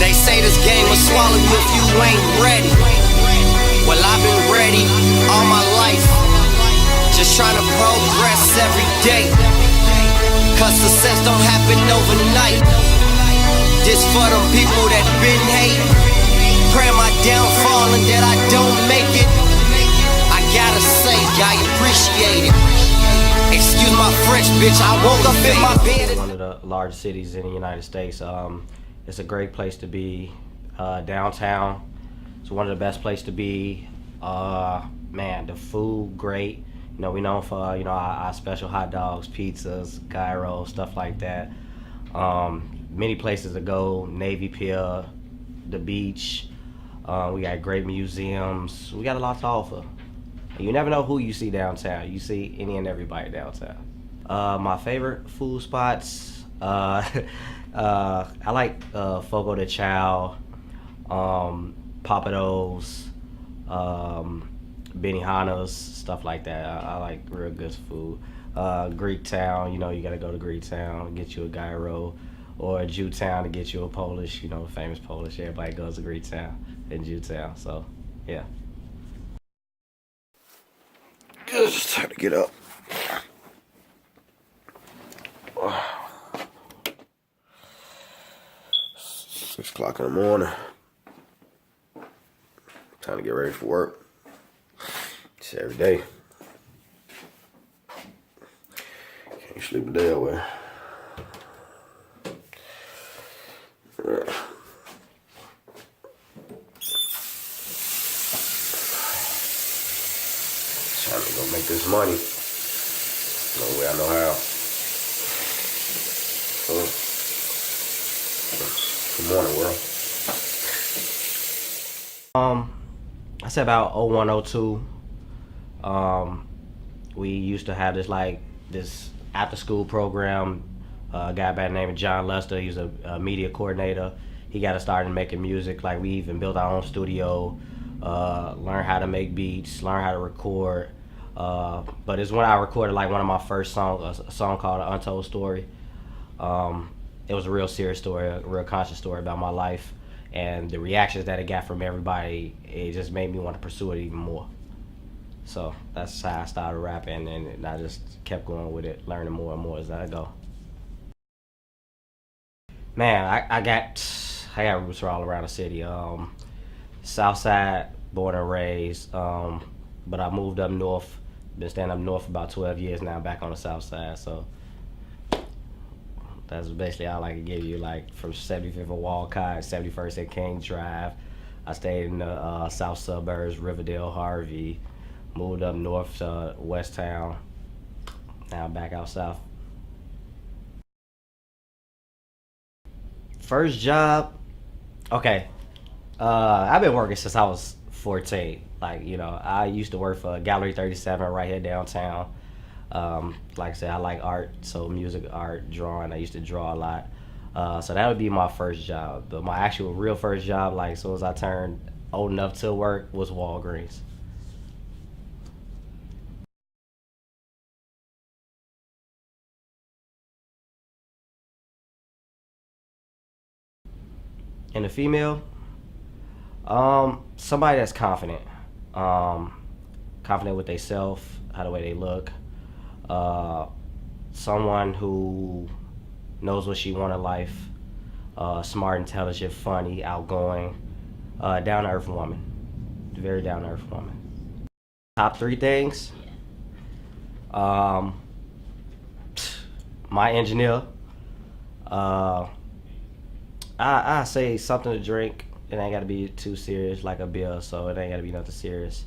They say this game will swallow you if you ain't ready. Well, I've been ready all my life, just trying to progress every day, cause success don't happen overnight. This for them people that been hating, praying my downfall and that I don't make it. I gotta say, I appreciate it. Excuse my French, bitch, I woke up in my bed. One of the large cities in the United States. It's a great place to be. Downtown, it's one of the best places to be. Man, the food, great. You know, we known for, our special hot dogs, pizzas, gyros, stuff like that. Many places to go, Navy Pier, the beach. We got great museums. We got a lot to offer. And you never know who you see downtown. You see any and everybody downtown. My favorite food spots, I like Fogo de Chao, Papados, Benihana's, stuff like that. I like real good food. Greek Town, you gotta go to Greek Town, get you a gyro, or Jew Town to get you a Polish, famous Polish. Everybody goes to Greek Town and Jew Town, so yeah. It's time to get up. 6 o'clock in the morning. Time to get ready for work. It's every day. Can't sleep a day away. Time to go make this money. No way I know how. Good morning, world. I said about 0102. We used to have this after school program. A guy by the name of John Lester. He was a media coordinator. He got us started making music. Like, we even built our own studio. Learn how to make beats, learn how to record. But it's when I recorded one of my first songs, a song called An Untold Story. It was a real serious story, a real conscious story about my life, and the reactions that it got from everybody, it just made me want to pursue it even more. So that's how I started rapping, and I just kept going with it, learning more and more as I go. Man, I got roots all around the city. South Side, born and raised, but I moved up north. Been staying up north for about 12 years now, back on the South Side. So that's basically all I can give you. Like, from 75th and Walcott, 71st and King Drive. I stayed in the south suburbs, Riverdale, Harvey. Moved up north to West Town. Now I'm back out south. First job, okay. I've been working since I was 14. I used to work for Gallery 37 right here downtown. Like I said, I like art, so music, art, drawing. I used to draw a lot. So that would be my first job. But my actual real first job, as soon as I turned old enough to work, was Walgreens. And the female, somebody that's confident, confident with themselves, how the way they look, someone who knows what she want in life, smart, intelligent, funny, outgoing, down to earth woman, very down to earth woman. Top 3 things. My engineer. I say something to drink. It ain't gotta be too serious, like a beer, so it ain't gotta be nothing serious.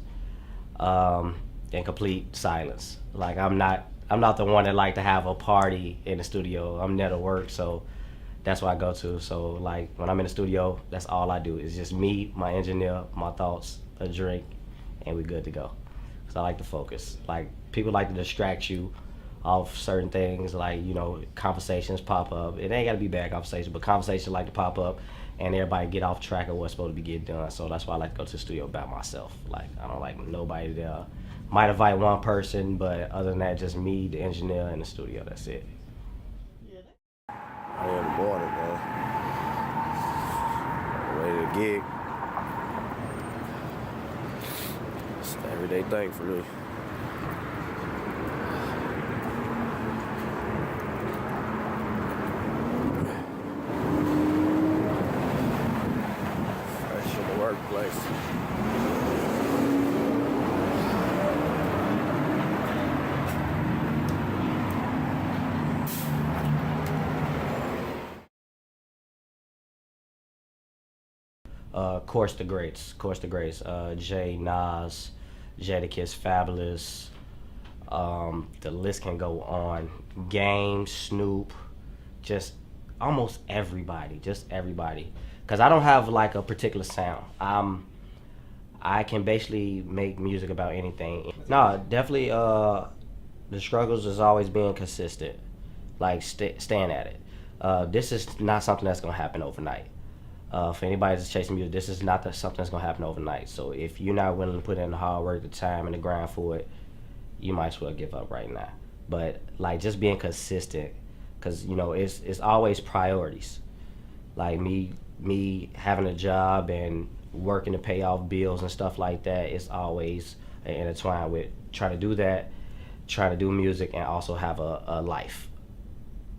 And complete silence. I'm not the one that like to have a party in the studio. I'm there to work, so that's what I go to. So when I'm in the studio, that's all I do. It's just me, my engineer, my thoughts, a drink, and we good to go. So I like to focus. People like to distract you off certain things, conversations pop up. It ain't gotta be bad conversation, but conversations like to pop up and everybody get off track of what's supposed to be getting done. So that's why I like to go to the studio by myself. I don't like nobody there. Might invite one person, but other than that, just me, the engineer, and the studio. That's it. I am in the morning, man. gig. It's an everyday thing for me. Fresh in the workplace. Course the greats, Jay, Nas, Jadakiss, Fabulous. The list can go on. Game, Snoop, just almost everybody, Cause I don't have like a particular sound. I can basically make music about anything. No, definitely. The struggles is always being consistent, like staying at it. This is not something that's gonna happen overnight. For anybody that's chasing music, this is not something that's gonna happen overnight. So if you're not willing to put in the hard work, the time, and the grind for it, you might as well give up right now. But like just being consistent, cause you know it's always priorities. Like me having a job and working to pay off bills and stuff like that, it's always intertwined with trying to do that, trying to do music, and also have a life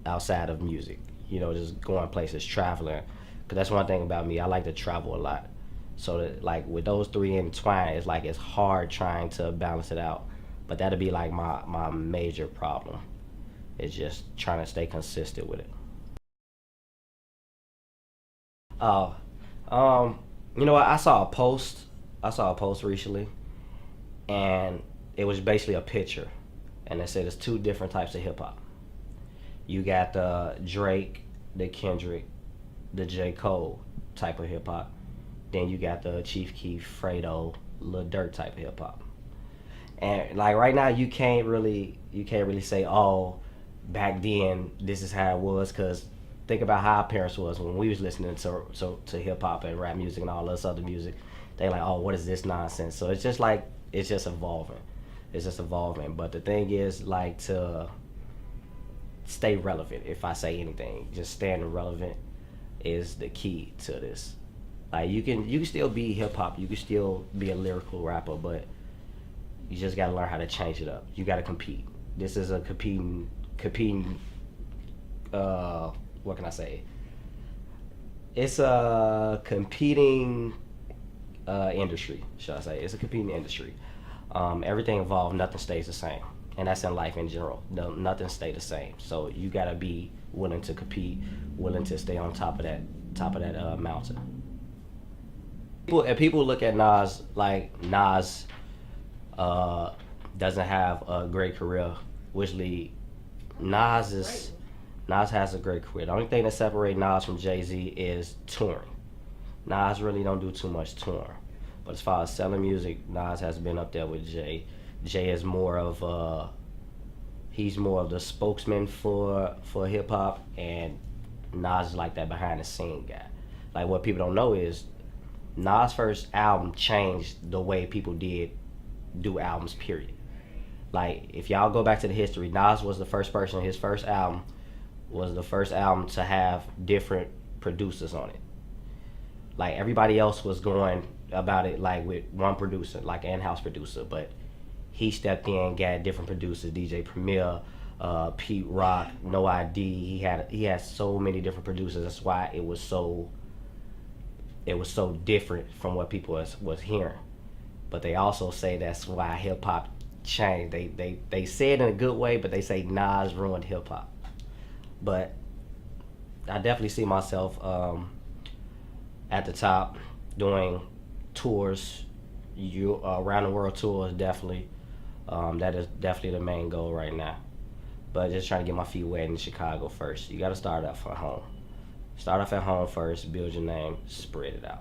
outside of music. You know, just going places, traveling. Cause that's one thing about me. I like to travel a lot. So that, like with those three entwined, it's like it's hard trying to balance it out. But that'll be like my major problem. Is just trying to stay consistent with it. Oh, you know what? I saw a post. I saw a post recently, and it was basically a picture, and it said there's two different types of hip hop. You got the Drake, the Kendrick, the J. Cole type of hip hop. Then you got the Chief Keef, Fredo, Lil Durk type of hip hop. And like right now, you can't really say, oh, back then this is how it was, because think about how our parents was when we was listening to hip hop and rap music and all this other music. They like, oh, what is this nonsense? So it's just like it's just evolving. It's just evolving. But the thing is, like, to stay relevant. If I say anything, just staying relevant is the key to this. Like you can still be hip hop, you can still be a lyrical rapper, but you just gotta learn how to change it up. You gotta compete. This is a competing. What can I say? It's a competing industry, should I say? It's a competing industry. Everything involved, nothing stays the same, and that's in life in general. No, nothing stays the same. So you gotta be willing to compete, willing to stay on top of that mountain. People look at Nas like Nas doesn't have a great career, which Nas has a great career. The only thing that separates Nas from Jay-Z is touring. Nas really don't do too much touring. But as far as selling music, Nas has been up there with Jay. Jay is more of he's more of the spokesman for hip hop, and Nas is like that behind the scene guy. Like what people don't know is Nas' first album changed the way people do albums, period. Like if y'all go back to the history, Nas was the first person, his first album was the first album to have different producers on it. Like everybody else was going about it like with one producer, like an in-house producer, but he stepped in, got different producers, DJ Premier, Pete Rock, No ID. He had so many different producers. That's why it was so different from what people was hearing. But they also say that's why hip hop changed. They say it in a good way, but they say Nas ruined hip hop. But I definitely see myself at the top doing tours, around the world tours. Definitely, that is definitely the main goal right now. But just trying to get my feet wet in Chicago first. You got to start off at home. Start off at home first. Build your name. Spread it out.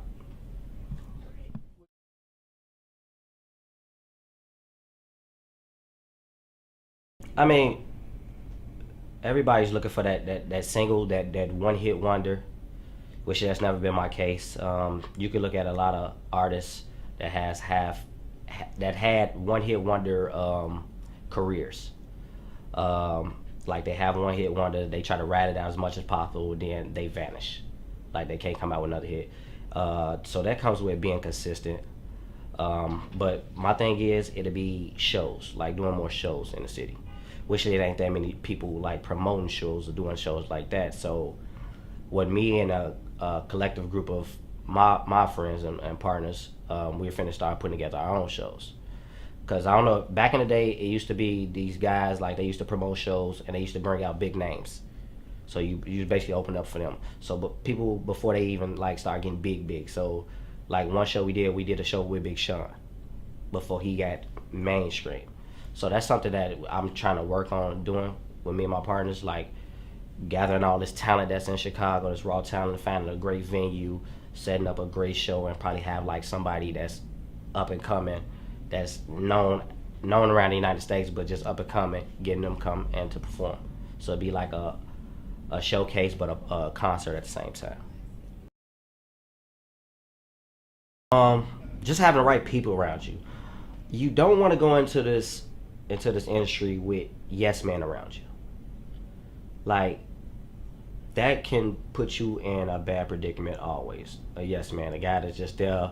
I mean, everybody's looking for that single, that one hit wonder, which has never been my case. You can look at a lot of artists that had one hit wonder careers. Like they have one hit wonder, they try to ride it out as much as possible, then they vanish. Like they can't come out with another hit. So that comes with being consistent. But my thing is, it'll be shows, like doing more shows in the city, which it ain't that many people like promoting shows or doing shows like that. So, what me and a collective group of my friends and partners, we finna start putting together our own shows. Cause I don't know, back in the day, it used to be these guys like they used to promote shows and they used to bring out big names. So you basically open up for them. So but people before they even like start getting big. So like one show we did a show with Big Sean before he got mainstream. So that's something that I'm trying to work on doing with me and my partners, like gathering all this talent that's in Chicago, this raw talent, finding a great venue, setting up a great show, and probably have like somebody that's up and coming, that's known around the United States, but just up and coming, getting them come and to perform. So it'd be like a showcase, but a concert at the same time. Just having the right people around you. You don't want to go into this industry with yes men around you. Like that can put you in a bad predicament always. A yes man, a guy that's just there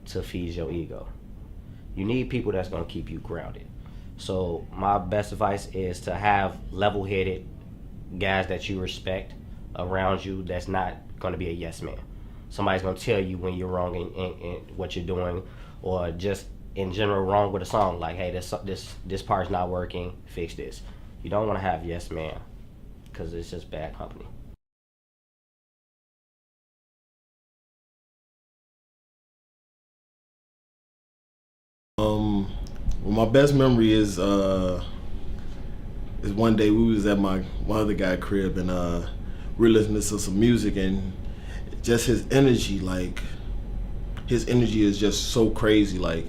to feed your ego. You need people that's gonna keep you grounded. So my best advice is to have level-headed guys that you respect around you that's not gonna be a yes man. Somebody's gonna tell you when you're wrong in what you're doing, or just in general wrong with a song. Like, hey, this part's not working. Fix this. You don't want to have yes man, because it's just bad company. Well, my best memory is one day we was at my other guy crib and we were listening to some music, and just his energy, like his energy is just so crazy. Like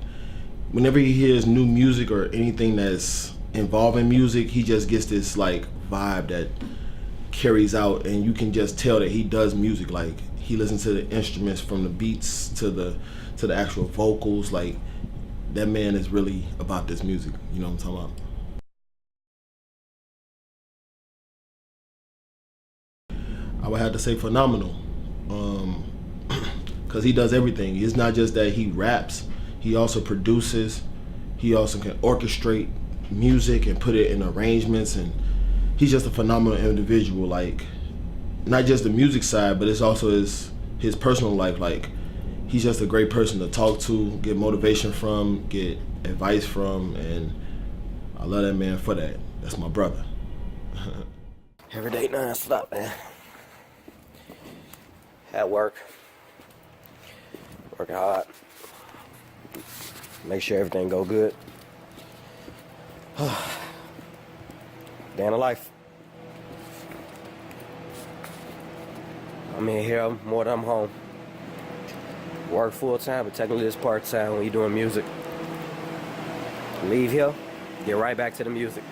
whenever he hears new music or anything that's involving music, he just gets this like vibe that carries out, and you can just tell that he does music. Like he listens to the instruments, from the beats to the actual vocals. Like that man is really about this music. You know what I'm talking about? I would have to say phenomenal, because he does everything. It's not just that he raps; he also produces. He also can orchestrate music and put it in arrangements, and he's just a phenomenal individual. Like not just the music side, but it's also his personal life. Like he's just a great person to talk to, get motivation from, get advice from, and I love that man for that. That's my brother. Every day non-stop, man. At work, working hard, make sure everything go good. Day in the life. I'm in here more than I'm home. Work full time, but technically it's part time when you're doing music. Leave here, get right back to the music.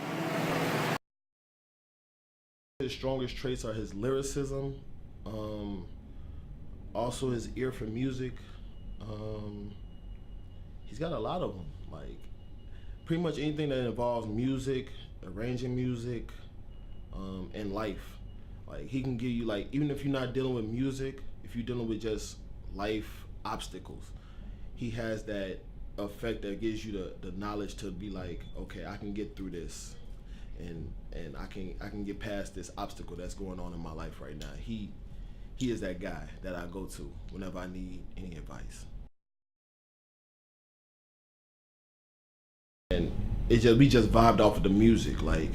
His strongest traits are his lyricism, also his ear for music. He's got a lot of them. Like pretty much anything that involves music, arranging music, and life. Like he can give you, like, even if you're not dealing with music, if you're dealing with just life obstacles, he has that effect that gives you the knowledge to be like, okay, I can get through this, and I can get past this obstacle that's going on in my life right now. He is that guy that I go to whenever I need any advice. And we just vibed off of the music. Like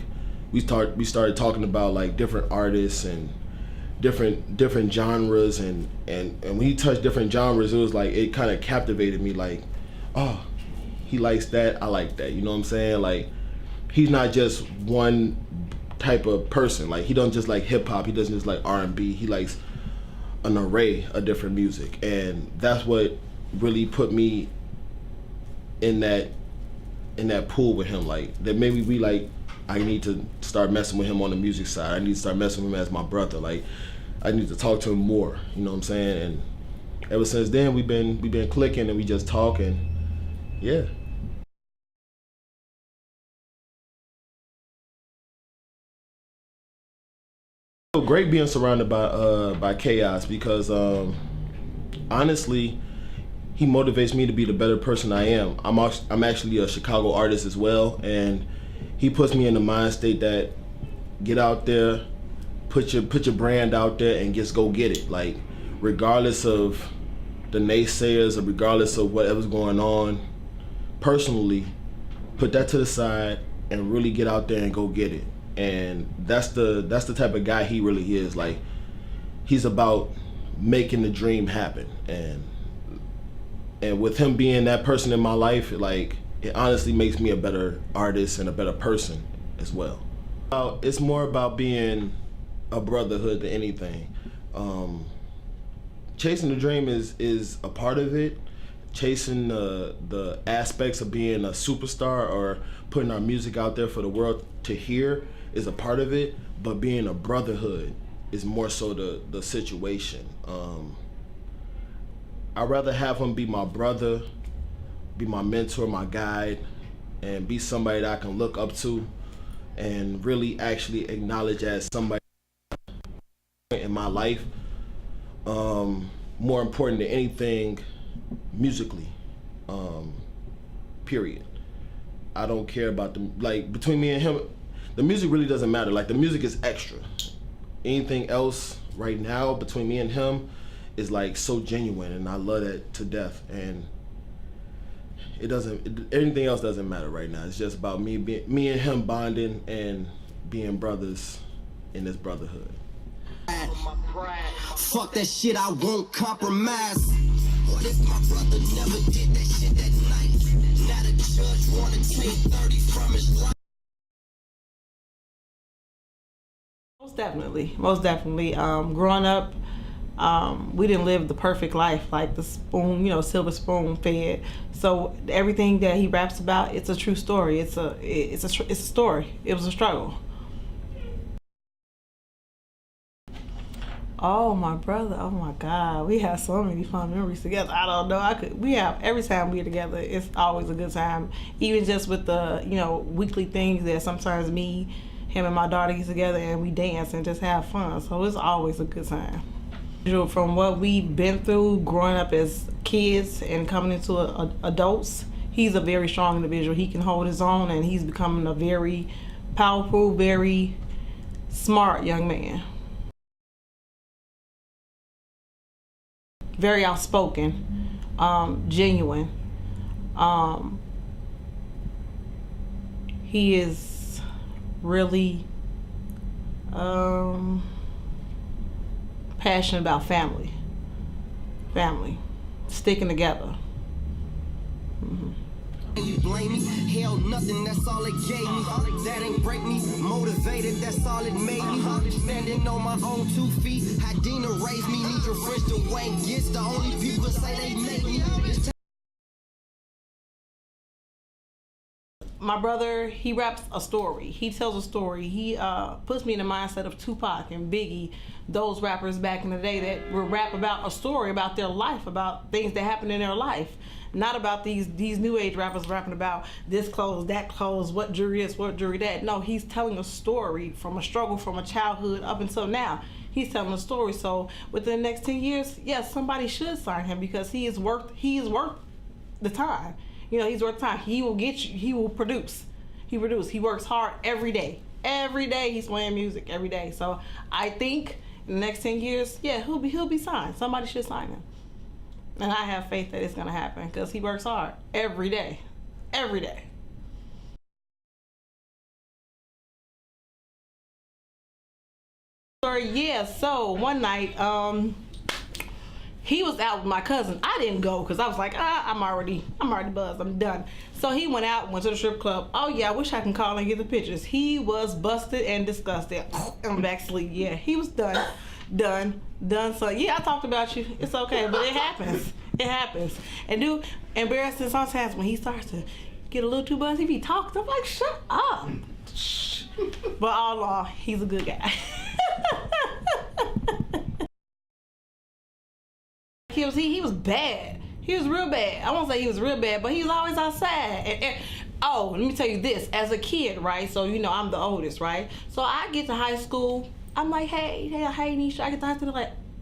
we started talking about like different artists and different genres, and when he touched different genres, it was like it kind of captivated me. Like, oh, he likes that, I like that. You know what I'm saying? Like he's not just one type of person. Like he doesn't just like hip hop. He doesn't just like R&B. He likes an array of different music, and that's what really put me in that pool with him. Like that maybe we like, I need to start messing with him on the music side. I need to start messing with him as my brother. Like I need to talk to him more. You know what I'm saying? And ever since then we've been clicking, and we just talk, and yeah. So great being surrounded by Kaos because honestly, he motivates me to be the better person I am. I'm actually a Chicago artist as well, and he puts me in the mind state that get out there, put your brand out there, and just go get it. Like regardless of the naysayers or regardless of whatever's going on, personally, put that to the side and really get out there and go get it. And that's the type of guy he really is. Like he's about making the dream happen, and with him being that person in my life, like it honestly makes me a better artist and a better person as well. It's more about being a brotherhood than anything. Chasing the dream is a part of it. Chasing the aspects of being a superstar or putting our music out there for the world to hear is a part of it, but being a brotherhood is more so the situation. I'd rather have him be my brother, be my mentor, my guide, and be somebody that I can look up to and really actually acknowledge as somebody in my life. More important than anything musically, period. I don't care about between me and him, the music really doesn't matter. Like the music is extra. Anything else right now between me and him is like so genuine, and I love that to death. And anything else doesn't matter right now. It's just about me and him bonding and being brothers in this brotherhood. Fuck that shit, I won't compromise. What if my brother never did that shit that night? Now the judge wanna take 30 from his life. Most definitely. Growing up, we didn't live the perfect life, like the spoon, silver spoon fed. So everything that he raps about, it's a true story. It's a story. It was a struggle. Oh, my brother. Oh my God. We have so many fun memories together. I don't know. Every time we're together, it's always a good time. Even just with the, weekly things that sometimes him and my daughter get together and we dance and just have fun. So it's always a good time. From what we've been through growing up as kids and coming into adults, he's a very strong individual. He can hold his own, and he's becoming a very powerful, very smart young man. Very outspoken, genuine. He is really passionate about family, sticking together. Mm-hmm. You blame me? Hell, nothing, that's all it gave me. That ain't break me, motivated, that's all it made me. Standing on my own 2 feet, how Dina raised me. Need your friends to Wayne gets the only people say they made me. My brother, he raps a story. He tells a story. He puts me in the mindset of Tupac and Biggie, those rappers back in the day that would rap about a story about their life, about things that happened in their life. Not about these new age rappers rapping about this clothes, that clothes, what jewelry is, what jewelry that. No, he's telling a story from a struggle from a childhood up until now. He's telling a story. So within the next 10 years, yes, somebody should sign him because he is worth the time. He's worth time. He will get you. He will produce. He works hard every day. Every day he's playing music every day. So I think in the next 10 years, yeah, he'll be signed. Somebody should sign him. And I have faith that it's gonna happen because he works hard every day. Every day. Yeah, so one night, he was out with my cousin. I didn't go because I was like, I'm already buzzed, I'm done. So he went to the strip club. Oh yeah, I wish I can call and get the pictures. He was busted and disgusted. I'm back asleep. Yeah, he was done. So yeah, I talked about you. It's okay, but it happens. It happens. And dude, embarrassing sometimes when he starts to get a little too buzzed. If he talks, I'm like, shut up. Shh. But all in all, he's a good guy. He was bad. He was real bad. I won't say he was real bad, but he was always outside. Oh, let me tell you this. As a kid, right? So I'm the oldest, right? So I get to high school. I'm like, hey, Nisha, I get to high school.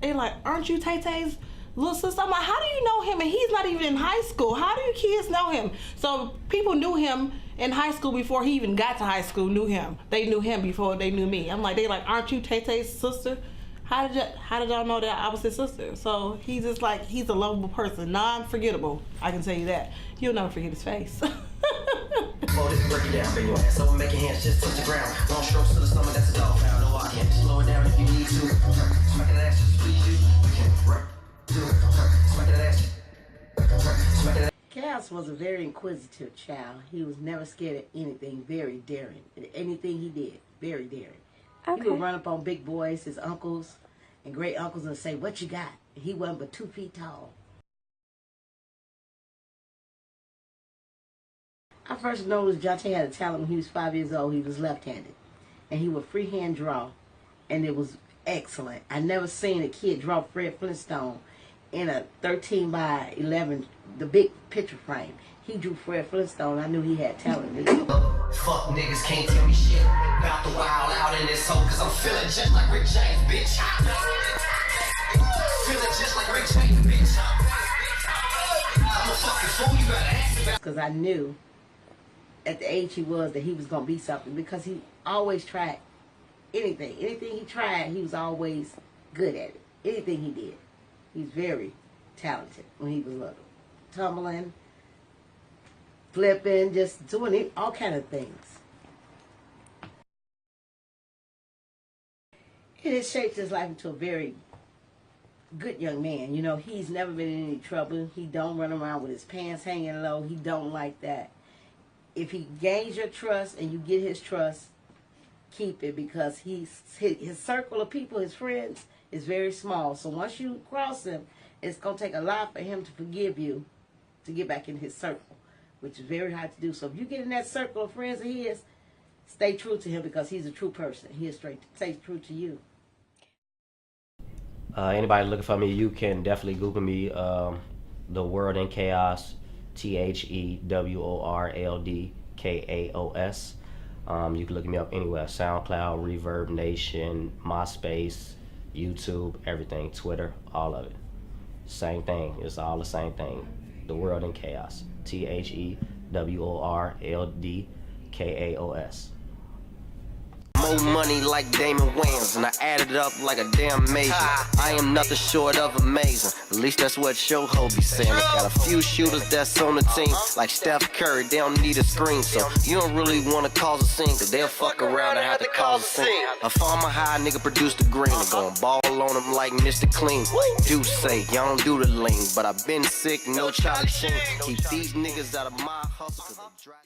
They're like, aren't you Tay-Tay's little sister? I'm like, how do you know him? And he's not even in high school. How do you kids know him? So people knew him in high school before he even got to high school, knew him. They knew him before they knew me. I'm like, they like, aren't you Tay-Tay's sister? How did y'all know that I was his sister? So he's just like, he's a lovable person, non-forgettable. I can tell you that. You'll never forget his face. Fold it, break it down, bring your ass over, make your hands just touch the ground. Long strokes to the stomach, that's a dog pound. No, I can't slow it down if you need to. Smack that ass just to please you. You can rap, do it. Smack that ass. Smack that ass. Kaos was a very inquisitive child. He was never scared of anything, very daring. Anything he did, very daring. Okay. He would run up on big boys, his uncles and great uncles, and say, what you got? He wasn't but 2 feet tall. I first noticed Jonte had a talent when he was 5 years old. He was left-handed. And he would freehand draw. And it was excellent. I never seen a kid draw Fred Flintstone in a 13 by 11, the big picture frame. He drew Fred Flintstone. I knew he had talent. Fuck niggas can't tell me shit about the wild out in this hole, cause I'm feeling just like Rick James, bitch. Feeling just like Rick James, bitch. I'm a fucking fool, you better ask about. Because I knew at the age he was that he was going to be something, because he always tried anything. Anything he tried, he was always good at it. Anything he did. He's very talented when he was little. Tumbling, flipping, just doing it, all kind of things. It has shaped his life into a very good young man. You know, he's never been in any trouble. He don't run around with his pants hanging low. He don't like that. If he gains your trust and you get his trust, keep it, because his circle of people, his friends, is very small. So once you cross him, it's going to take a lot for him to forgive you to get back in his circle, which is very hard to do. So if you get in that circle of friends of his, stay true to him, because he's a true person. He'll stay true to you. Anybody looking for me, you can definitely Google me, The World in Kaos, TheWorldKaos. You can look me up anywhere, SoundCloud, Reverb Nation, MySpace, YouTube, everything, Twitter, all of it. Same thing, it's all the same thing. The World in Kaos, TheWorldKaos. More money like Damon Wayans, and I added up like a damn major. I am nothing short of amazing. At least that's what Show Ho be saying. I got a few shooters that's on the team, like Steph Curry. They don't need a screen, so you don't really want to cause a scene, cause they'll fuck around and have to cause a scene. A farmer high nigga produced the green, and gon' ball on him like Mr. Clean. Do say y'all don't do the lean, but I've been sick, no Charlie Sheen. Keep these niggas out of my hustle, cause they dry.